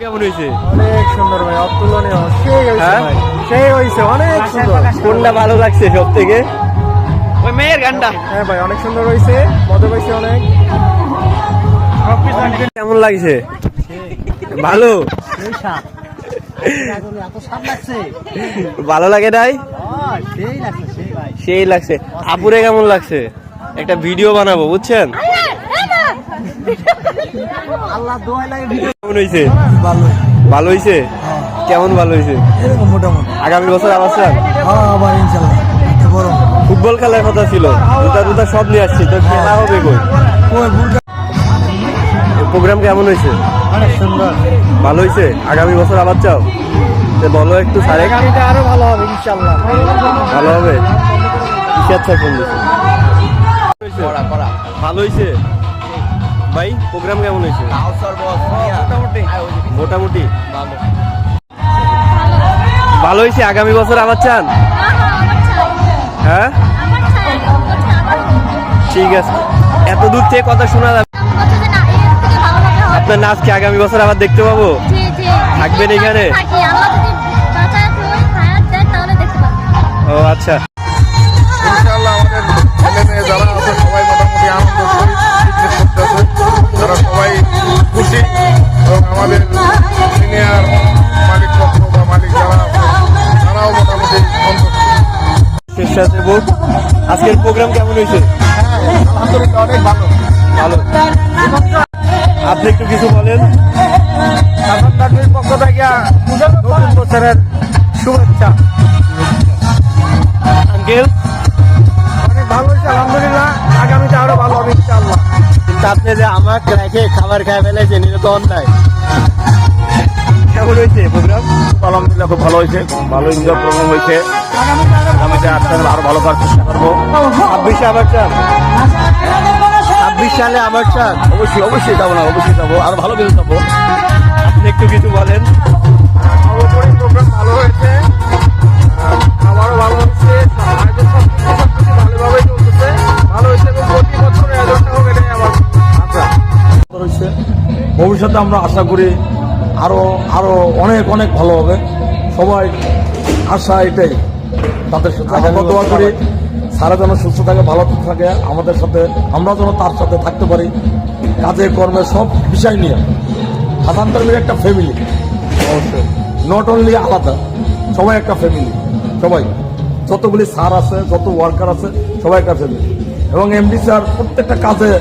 কেমন হয়েছে? অনেক সুন্দর ভাই, অতুলনীয়। সেই হয়েছে অনেক সুন্দর। কোনটা ভালো লাগছে সব থেকে? ওই মেয়ের গানটা। হ্যাঁ ভাই, অনেক সুন্দর হয়েছে, মজা পাইছে অনেক। কেমন লাগছে? ভালো ভালো লাগে নাই? সেই লাগছে। আপুরে কেমন লাগছে? একটা ভিডিও বানাবো, বুঝছেন? কেমন হয়েছে? ভালো হয়েছে। কেমন ভালো হয়েছে? আগামী বছর আবার চান? ফুটবল খেলার কথা ছিল, জুতা সব নিয়ে আসছি, তো খেলা হবে কই? প্রোগ্রাম কেমন হয়েছে? অনেক সুন্দর, ভালো হয়েছে। আগামী বছর আবার চাও? বলো একটু সারে। আরো ভালো হবে ইনশাল্লাহ। ভালো হবে। আচ্ছা, কোন দিছে? ভালো হয়েছে ভাই। প্রোগ্রাম কেমন হয়েছে? মোটামুটি ভালো হয়েছে। আগামী বছর আবার চান? হ্যাঁ, ঠিক আছে। এত দূর থেকে কথা শোনা যাবে। আপনার নাচ কি আগামী বছর আবার দেখতে পাবো? থাকবেন এখানে? ও আচ্ছা। ইনশাআল্লাহ আমাদের ছেলে মেয়ে যারা আছে সবাই মোটামুটি আনন্দ করতেছে, তারা সবাই খুশি এবং আমাদের সিনিয়র মালিক পক্ষ বা মালিক যারা আছে তারাও মোটামুটি সন্তুষ্ট। আজকের প্রোগ্রাম কেমন হয়েছে? আলহামদুলিল্লাহ অনেক ভালো। ভালো। আপনি একটু কিছু বলেন। পক্ষ থেকে নতুন বছরের শুভেচ্ছা। আঙ্কেল অনেক ভালো হয়েছে আলহামদুলিল্লাহ, আগামীতে আরো ভালো হবে ইনশাআল্লাহ। কিন্তু আপনি যে আমাকে রেখে খাবার খাই ফেলেছেন, এটা তো অন্যায়। কেমন হয়েছে প্রোগ্রাম? আলহামদুলিল্লাহ খুব ভালো হয়েছে, ভালো এনজয় প্রোগ্রাম হয়েছে। আগামীতে আসতে আরো ভালো করার চেষ্টা করবো। 26 আবার চান? 26 সালে আবার চান? অবশ্যই যাবো না, অবশ্যই যাবো, আরো ভালো কিছু যাবো। আপনি একটু কিছু বলেন। সর্বোপরি প্রোগ্রাম ভালো হয়েছে, খাবারও ভালো হচ্ছে, আয়োজন সবকিছু ভালোভাবেই চলতেছে, ভালো হয়েছে এবং প্রতি বছর আয়োজনটা হোক, এটাই আমার আশা। ভবিষ্যতে আমরা আশা করি আরো আরো অনেক অনেক ভালো হবে। সবাই আশা এটাই, তাদের সাথে আমরা দোয়া করি সারা যেন সুস্থ থাকে, ভালো থাকে আমাদের সাথে, আমরা যেন তার সাথে থাকতে পারি কাজে কর্মে সব বিষয় নিয়ে। সাধারণত একটা ফ্যামিলি, অবশ্যই নট অনলি আলাদা, সবাই একটা ফ্যামিলি। সবাই যতগুলি স্যার আছে, যত ওয়ার্কার আছে, সবাই একটা ফ্যামিলি। এবং এমডি স্যার প্রত্যেকটা কাজে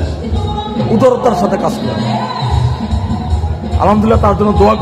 উদারতার সাথে কাজ করে। আলহামদুলিল্লাহ, তার জন্য দোয়া